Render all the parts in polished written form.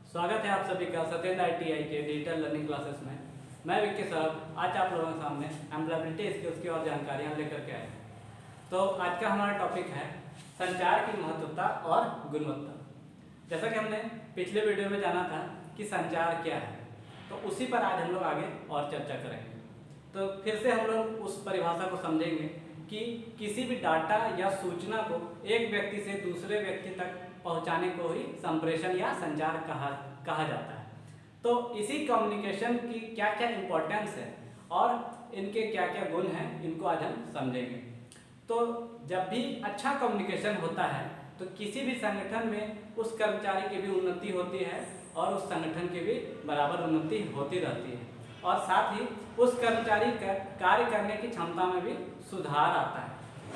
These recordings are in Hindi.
स्वागत है आप सभी का सत्येंद्र ITI के डिजिटल लर्निंग क्लासेस में। मैं विक्की सर आज आप लोगों के सामने एम्प्लॉयबिलिटी स्किल्स की और जानकारियाँ लेकर के आए हैं। तो आज का हमारा टॉपिक है संचार की महत्वता और गुणवत्ता। जैसा कि हमने पिछले वीडियो में जाना था कि संचार क्या है, तो उसी पर आज हम लोग आगे और चर्चा करेंगे। तो फिर से हम लोग उस परिभाषा को समझेंगे कि किसी भी डाटा या सूचना को एक व्यक्ति से दूसरे व्यक्ति तक पहुंचाने को ही संप्रेषण या संचार कहा जाता है। तो इसी कम्युनिकेशन की क्या क्या इम्पोर्टेंस है और इनके क्या क्या गुण हैं, इनको आज हम समझेंगे। तो जब भी अच्छा कम्युनिकेशन होता है तो किसी भी संगठन में उस कर्मचारी की भी उन्नति होती है और उस संगठन की भी बराबर उन्नति होती रहती है, और साथ ही उस कर्मचारी का कार्य करने की क्षमता में भी सुधार आता है,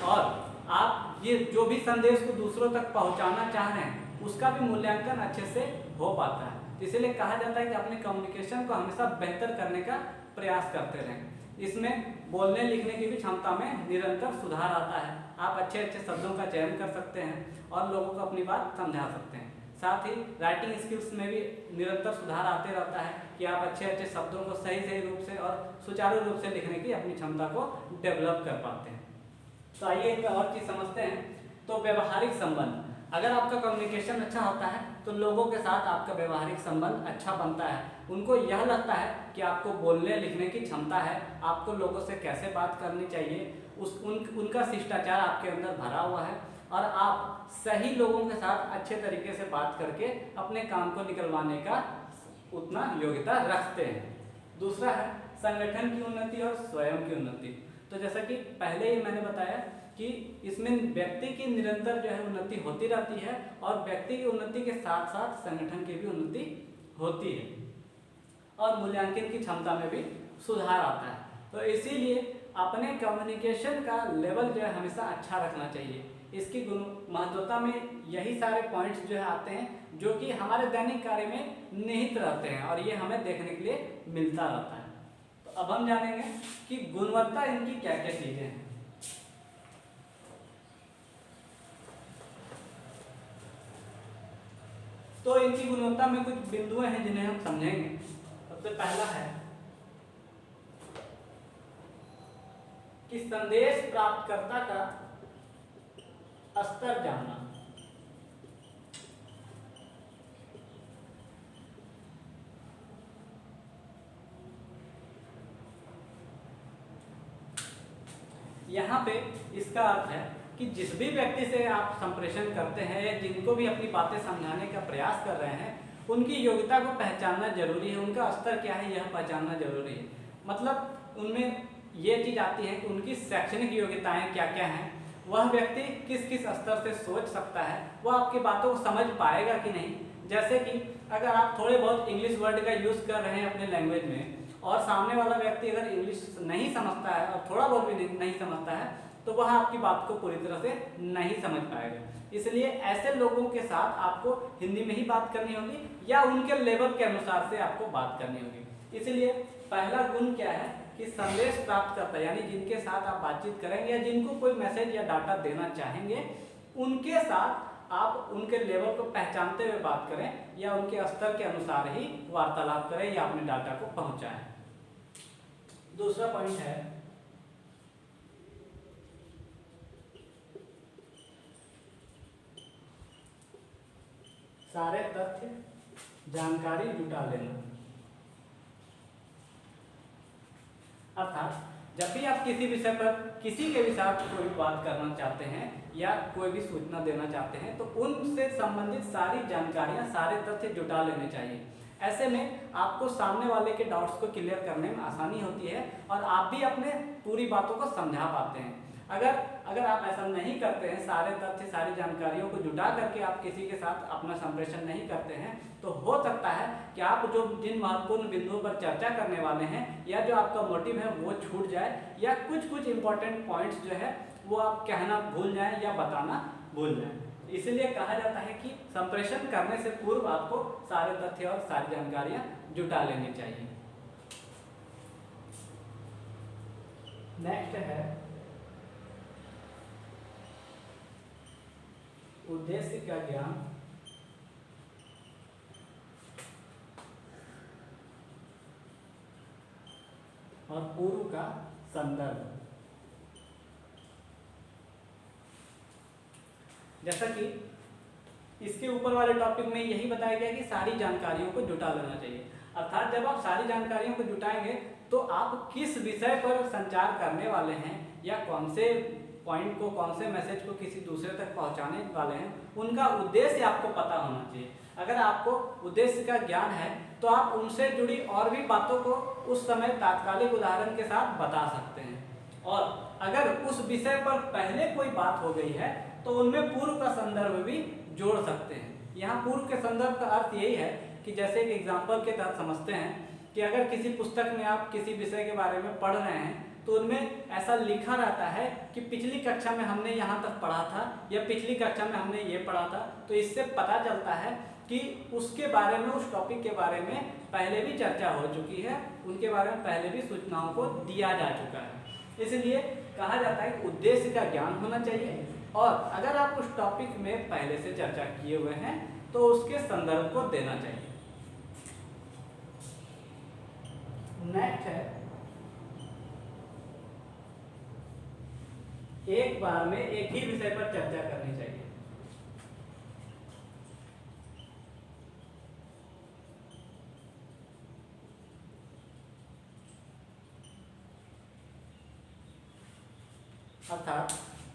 और आप ये जो भी संदेश को दूसरों तक पहुंचाना चाह रहे हैं उसका भी मूल्यांकन अच्छे से हो पाता है। इसलिए कहा जाता है कि अपने कम्युनिकेशन को हमेशा बेहतर करने का प्रयास करते रहें। इसमें बोलने लिखने की भी क्षमता में निरंतर सुधार आता है। आप अच्छे अच्छे शब्दों का चयन कर सकते हैं और लोगों को अपनी बात समझा सकते हैं। साथ ही राइटिंग स्किल्स में भी निरंतर सुधार आते रहता है कि आप अच्छे अच्छे शब्दों को सही रूप से और सुचारू रूप से लिखने की अपनी क्षमता को डेवलप कर पाते हैं। तो आइए एक और चीज़ समझते हैं। तो व्यवहारिक संबंध, अगर आपका कम्युनिकेशन अच्छा होता है तो लोगों के साथ आपका व्यवहारिक संबंध अच्छा बनता है। उनको यह लगता है कि आपको बोलने लिखने की क्षमता है, आपको लोगों से कैसे बात करनी चाहिए, उनका शिष्टाचार आपके अंदर भरा हुआ है और आप सही लोगों के साथ अच्छे तरीके से बात करके अपने काम को निकलवाने का उतना योग्यता रखते हैं। दूसरा है संगठन की उन्नति और स्वयं की उन्नति। तो जैसा कि पहले ही मैंने बताया कि इसमें व्यक्ति की निरंतर जो है उन्नति होती रहती है और व्यक्ति की उन्नति के साथ साथ संगठन की भी उन्नति होती है और मूल्यांकन की क्षमता में भी सुधार आता है। तो इसीलिए अपने कम्युनिकेशन का लेवल जो है हमेशा अच्छा रखना चाहिए। इसकी महत्वता में यही सारे पॉइंट्स जो है आते हैं जो कि हमारे दैनिक कार्य में निहित रहते हैं और ये हमें देखने के लिए मिलता रहता है। तो अब हम जानेंगे कि गुणवत्ता इनकी क्या क्या चीजें हैं। तो इनकी गुणवत्ता में कुछ बिंदु हैं जिन्हें हम समझेंगे। सबसे पहला है कि संदेश प्राप्तकर्ता का स्तर जानना। यहाँ पे इसका अर्थ है कि जिस भी व्यक्ति से आप संप्रेषण करते हैं या जिनको भी अपनी बातें समझाने का प्रयास कर रहे हैं, उनकी योग्यता को पहचानना जरूरी है, उनका स्तर क्या है यह पहचानना जरूरी है। मतलब उनमें ये चीज़ आती है कि उनकी शैक्षणिक योग्यताएं क्या क्या हैं, वह व्यक्ति किस किस स्तर से सोच सकता है, वह आपकी बातों को समझ पाएगा कि नहीं। जैसे कि अगर आप थोड़े बहुत इंग्लिश वर्ड का यूज़ कर रहे हैं अपने लैंग्वेज में और सामने वाला व्यक्ति अगर इंग्लिश नहीं समझता है और थोड़ा बहुत भी नहीं समझता है तो वह आपकी बात को पूरी तरह से नहीं समझ पाएगा। इसलिए ऐसे लोगों के साथ आपको हिंदी में ही बात करनी होगी या उनके लेवल के अनुसार से आपको बात करनी होगी। इसलिए पहला गुण क्या है कि संदेश प्राप्त करता है, यानी जिनके साथ आप बातचीत करेंगे या जिनको कोई मैसेज या डाटा देना चाहेंगे उनके साथ आप उनके लेवल को पहचानते हुए बात करें या उनके स्तर के अनुसार ही वार्तालाप करें या अपने डाटा को पहुंचाएं। दूसरा पॉइंट है सारे तथ्य जानकारी जुटा लेना। अर्थात जब भी आप किसी विषय पर किसी के भी साथ कोई बात करना चाहते हैं या कोई भी सूचना देना चाहते हैं तो उनसे संबंधित सारी जानकारियां, सारे तथ्य जुटा लेने चाहिए। ऐसे में आपको सामने वाले के डाउट्स को क्लियर करने में आसानी होती है और आप भी अपने पूरी बातों को समझा पाते हैं। अगर आप ऐसा नहीं करते हैं, सारे तथ्य सारी जानकारियों को जुटा करके आप किसी के साथ अपना संप्रेषण नहीं करते हैं, तो हो सकता है कि आप जो जिन महत्वपूर्ण बिंदुओं पर चर्चा करने वाले हैं या जो आपका मोटिव है वो छूट जाए या कुछ इंपॉर्टेंट पॉइंट्स जो है वो आप कहना भूल जाएं या बताना भूल जाएं। इसलिए कहा जाता है कि संप्रेषण करने से पूर्व आपको सारे तथ्य और सारी जानकारियां जुटा लेनी चाहिए। नेक्स्ट है उद्देश्य का ज्ञान और पूर्व का संदर्भ। जैसा कि इसके ऊपर वाले टॉपिक में यही बताया गया कि सारी जानकारियों को जुटा लेना चाहिए। अर्थात जब आप सारी जानकारियों को जुटाएंगे तो आप किस विषय पर संचार करने वाले हैं या कौन से पॉइंट को, कौन से मैसेज को किसी दूसरे तक पहुंचाने वाले हैं, उनका उद्देश्य आपको पता होना चाहिए। अगर आपको उद्देश्य का ज्ञान है तो आप उनसे जुड़ी और भी बातों को उस समय तात्कालिक उदाहरण के साथ बता सकते हैं। और अगर उस विषय पर पहले कोई बात हो गई है तो उनमें पूर्व का संदर्भ भी जोड़ सकते हैं। यहाँ पूर्व के संदर्भ का अर्थ यही है कि जैसे एक एग्जाम्पल के तहत समझते हैं कि अगर किसी पुस्तक में आप किसी विषय के बारे में पढ़ रहे हैं तो उनमें ऐसा लिखा रहता है कि पिछली कक्षा में हमने यहाँ तक पढ़ा था या पिछली कक्षा में हमने ये पढ़ा था, तो इससे पता चलता है कि उसके बारे में, उस टॉपिक के बारे में पहले भी चर्चा हो चुकी है, उनके बारे में पहले भी सूचनाओं को दिया जा चुका है। इसलिए कहा जाता है कि उद्देश्य का ज्ञान होना चाहिए और अगर आप उस टॉपिक में पहले से चर्चा किए हुए हैं तो उसके संदर्भ को देना चाहिए। नेक्स्ट है एक बार में एक ही विषय पर चर्चा करनी चाहिए। अर्थात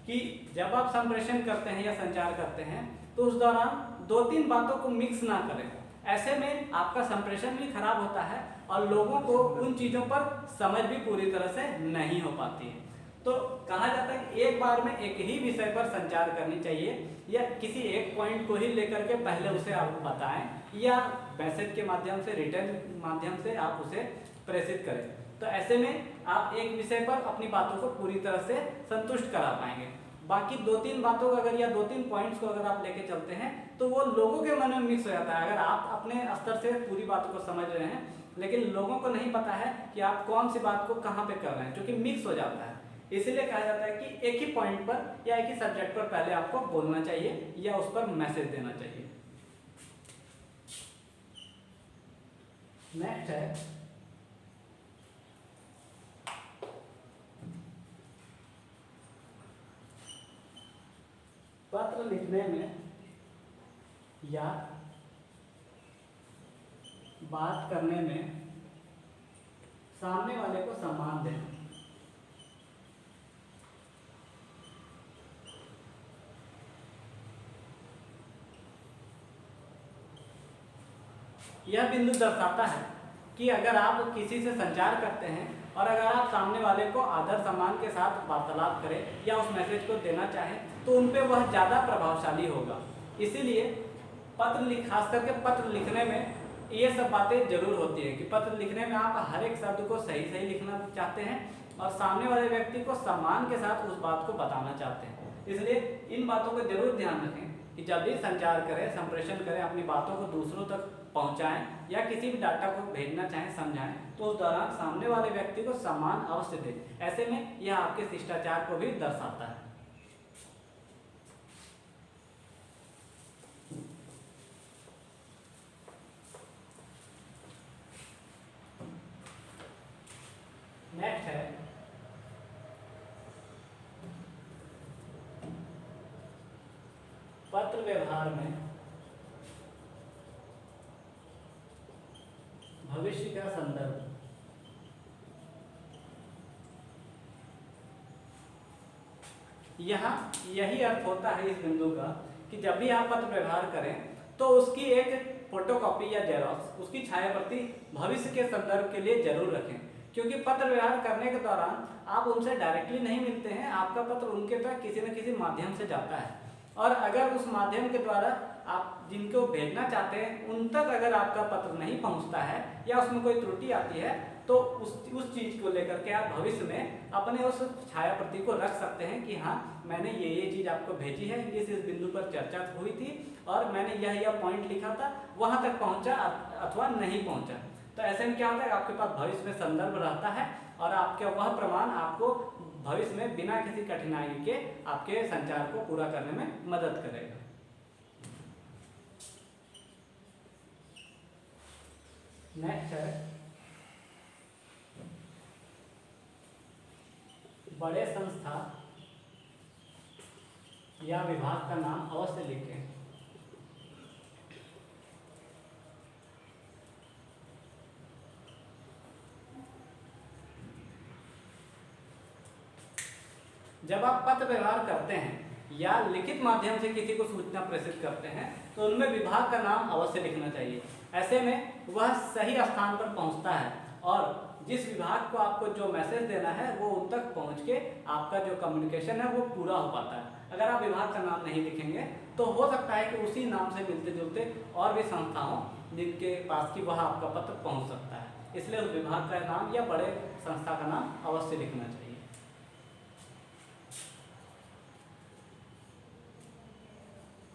कि जब आप संप्रेषण करते हैं या संचार करते हैं तो उस दौरान 2-3 बातों को मिक्स ना करें। ऐसे में आपका संप्रेषण भी खराब होता है और लोगों को उन चीज़ों पर समझ भी पूरी तरह से नहीं हो पाती है। तो कहा जाता है कि एक बार में एक ही विषय पर संचार करनी चाहिए या किसी एक पॉइंट को ही लेकर के पहले उसे आप बताएं या मैसेज के माध्यम से, रिटर्न माध्यम से आप उसे प्रेषित करें। तो ऐसे में आप एक विषय पर अपनी बातों को पूरी तरह से संतुष्ट करा पाएंगे। बाकी 2-3 बातों को अगर या 2-3 पॉइंट्स को अगर आप लेके चलते हैं तो वो लोगों के मन में मिक्स हो जाता है। अगर आप अपने स्तर से पूरी बातों को समझ रहे हैं लेकिन लोगों को नहीं पता है कि आप कौन सी बात को कहाँ पे कर रहे हैं, क्योंकि मिक्स हो जाता है। इसीलिए कहा जाता है कि एक ही पॉइंट पर या एक ही सब्जेक्ट पर पहले आपको बोलना चाहिए या उस पर मैसेज देना चाहिए। नेक्स्ट है पत्र लिखने में या बात करने में सामने वाले को सम्मान देना। यह बिंदु दर्शाता है कि अगर आप किसी से संचार करते हैं और अगर आप सामने वाले को आदर सम्मान के साथ वार्तालाप करें या उस मैसेज को देना चाहें तो उन पे वह ज़्यादा प्रभावशाली होगा। इसीलिए खास करके पत्र लिखने में ये सब बातें जरूर होती है कि पत्र लिखने में आप हर एक शब्द को सही सही लिखना चाहते हैं और सामने वाले व्यक्ति को सम्मान के साथ उस बात को बताना चाहते हैं। इसलिए इन बातों को जरूर ध्यान रखें कि जब भी संचार करें, संप्रेषण करें, अपनी बातों को दूसरों तक पहुंचाएं या किसी भी डाटा को भेजना चाहें, समझाएं, तो उस दौरान सामने वाले व्यक्ति को सम्मान अवश्य दें। ऐसे में यह आपके शिष्टाचार को भी दर्शाता है। नेक्स्ट है पत्र व्यवहार में भविष्य का संदर्भ। यहाँ यही अर्थ होता है इस बिंदु का कि जब भी आप पत्र व्यवहार करें तो उसकी एक फोटोकॉपी या जेरॉक्स, उसकी छायाप्रति भविष्य के संदर्भ के लिए जरूर रखें, क्योंकि पत्र व्यवहार करने के दौरान आप उनसे डायरेक्टली नहीं मिलते हैं, आपका पत्र उनके तक किसी न किसी माध्यम से जाता है और अगर उस माध्यम के द्वारा आप जिनको भेजना चाहते हैं उन तक अगर आपका पत्र नहीं पहुंचता है या उसमें कोई त्रुटि आती है तो उस चीज़ को लेकर के आप भविष्य में अपने उस छायाप्रति को रख सकते हैं कि हाँ, मैंने ये चीज़ आपको भेजी है, इस बिंदु पर चर्चा हुई थी और मैंने यह पॉइंट लिखा था, वहाँ तक पहुँचा अथवा नहीं पहुँचा। तो ऐसे में क्या होता है, आपके पास भविष्य में संदर्भ रहता है और आपका वह प्रमाण आपको भविष्य में बिना किसी कठिनाई के आपके संचार को पूरा करने में मदद करेगा। नेक्स्ट है बड़े संस्था या विभाग का नाम अवश्य लिखें। जब आप पत्र व्यवहार करते हैं या लिखित माध्यम से किसी को सूचना प्रेषित करते हैं तो उनमें विभाग का नाम अवश्य लिखना चाहिए। ऐसे में वह सही स्थान पर पहुंचता है और जिस विभाग को आपको जो मैसेज देना है वो उन तक पहुंच के आपका जो कम्युनिकेशन है वो पूरा हो पाता है। अगर आप विभाग का नाम नहीं लिखेंगे तो हो सकता है कि उसी नाम से मिलते जुलते और भी संस्था हों जिनके पास की वह आपका पत्र पहुँच सकता है। इसलिए उस विभाग का नाम या बड़े संस्था का नाम अवश्य लिखना चाहिए।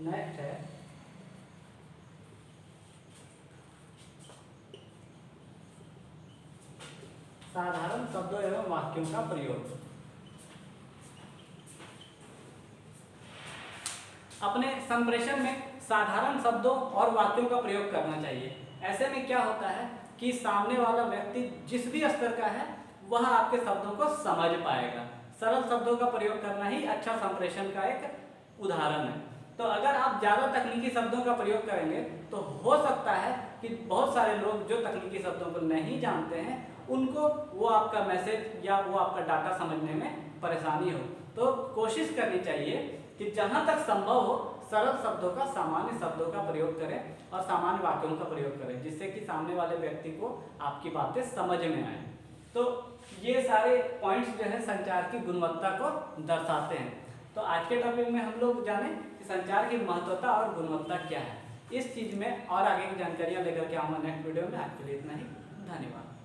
नेक्स्ट है साधारण शब्दों एवं वाक्यों का प्रयोग। अपने संप्रेषण में साधारण शब्दों और वाक्यों का प्रयोग करना चाहिए। ऐसे में क्या होता है कि सामने वाला व्यक्ति जिस भी स्तर का है वह आपके शब्दों को समझ पाएगा। सरल शब्दों का प्रयोग करना ही अच्छा संप्रेषण का एक उदाहरण है। तो अगर आप ज़्यादा तकनीकी शब्दों का प्रयोग करेंगे तो हो सकता है कि बहुत सारे लोग जो तकनीकी शब्दों को नहीं जानते हैं उनको वो आपका मैसेज या वो आपका डाटा समझने में परेशानी हो। तो कोशिश करनी चाहिए कि जहाँ तक संभव हो सरल शब्दों का, सामान्य शब्दों का प्रयोग करें और सामान्य वाक्यों का प्रयोग करें जिससे कि सामने वाले व्यक्ति को आपकी बातें समझ में आए। तो ये सारे पॉइंट्स जो है संचार की गुणवत्ता को दर्शाते हैं। तो आज के टॉपिक में हम लोग जाने कि संचार की महत्वता और गुणवत्ता क्या है। इस चीज़ में और आगे की जानकारियाँ लेकर के आऊँगा नेक्स्ट वीडियो में। आज के लिए इतना ही, धन्यवाद।